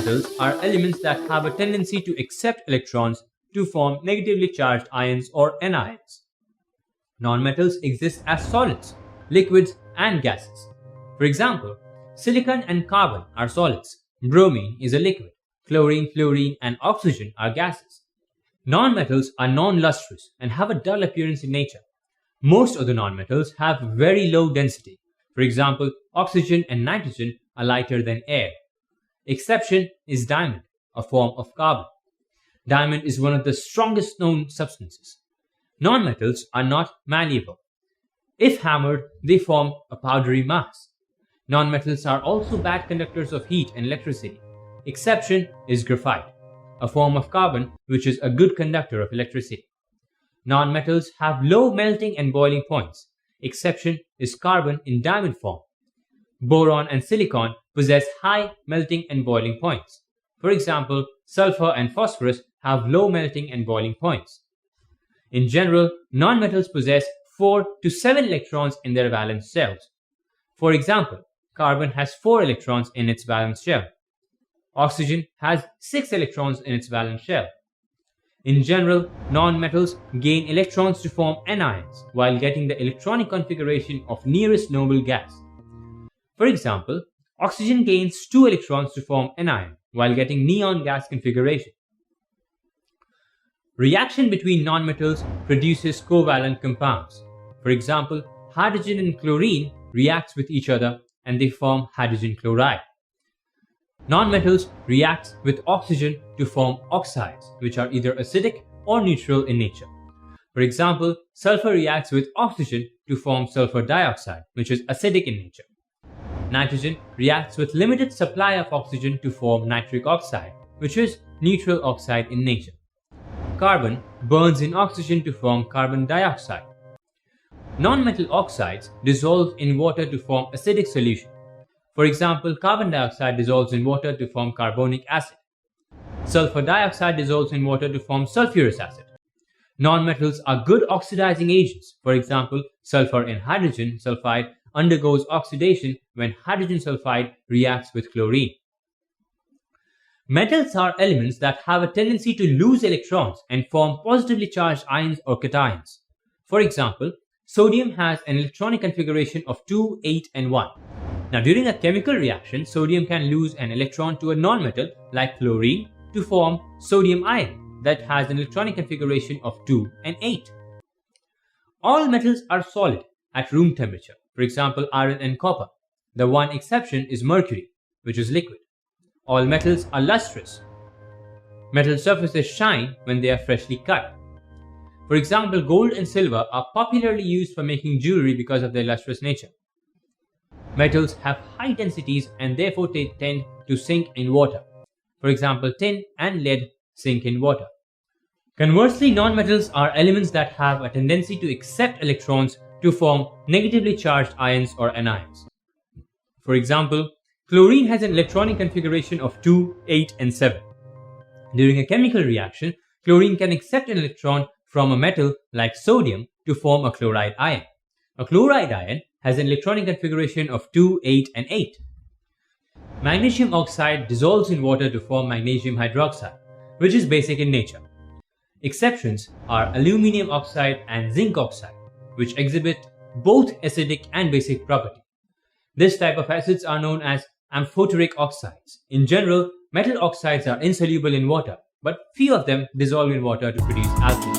Non-metals are elements that have a tendency to accept electrons to form negatively charged ions or anions. Non-metals exist as solids, liquids, and gases. For example, silicon and carbon are solids, bromine is a liquid, chlorine, fluorine, and oxygen are gases. Nonmetals are non-lustrous and have a dull appearance in nature. Most of the nonmetals have very low density. For example, oxygen and nitrogen are lighter than air. Exception is diamond, a form of carbon. Diamond is one of the strongest known substances. Nonmetals are not malleable. If hammered, they form a powdery mass. Nonmetals are also bad conductors of heat and electricity. Exception is graphite, a form of carbon which is a good conductor of electricity. Nonmetals have low melting and boiling points. Exception is carbon in diamond form. Boron and silicon possess high melting and boiling points. For example, sulfur and phosphorus have low melting and boiling points. In general, nonmetals possess 4 to 7 electrons in their valence shells. For example, carbon has 4 electrons in its valence shell. Oxygen has 6 electrons in its valence shell. In general, nonmetals gain electrons to form anions while getting the electronic configuration of nearest noble gas. For example, oxygen gains 2 electrons to form anion while getting neon gas configuration. Reaction between nonmetals produces covalent compounds. For example, hydrogen and chlorine react with each other and they form hydrogen chloride. Nonmetals react with oxygen to form oxides, which are either acidic or neutral in nature. For example, sulfur reacts with oxygen to form sulfur dioxide, which is acidic in nature. Nitrogen reacts with limited supply of oxygen to form nitric oxide, which is neutral oxide in nature. Carbon burns in oxygen to form carbon dioxide. Nonmetal oxides dissolve in water to form acidic solution. For example, carbon dioxide dissolves in water to form carbonic acid. Sulfur dioxide dissolves in water to form sulfurous acid. Nonmetals are good oxidizing agents. For example, sulfur and hydrogen sulfide undergoes oxidation when hydrogen sulfide reacts with chlorine. Metals are elements that have a tendency to lose electrons and form positively charged ions or cations. For example, sodium has an electronic configuration of 2, 8, and 1. Now, during a chemical reaction, sodium can lose an electron to a nonmetal like chlorine to form sodium ion that has an electronic configuration of 2 and 8. All metals are solid at room temperature, for example, iron and copper. The one exception is mercury, which is liquid. All metals are lustrous. Metal surfaces shine when they are freshly cut. For example, gold and silver are popularly used for making jewelry because of their lustrous nature. Metals have high densities and therefore they tend to sink in water. For example, tin and lead sink in water. Conversely, nonmetals are elements that have a tendency to accept electrons to form negatively charged ions or anions. For example, chlorine has an electronic configuration of 2, 8, and 7. During a chemical reaction, chlorine can accept an electron from a metal like sodium to form a chloride ion. A chloride ion has an electronic configuration of 2, 8, and 8. Magnesium oxide dissolves in water to form magnesium hydroxide, which is basic in nature. Exceptions are aluminium oxide and zinc oxide, which exhibit both acidic and basic property. This type of acids are known as amphoteric oxides. In general, metal oxides are insoluble in water, but few of them dissolve in water to produce alkalis.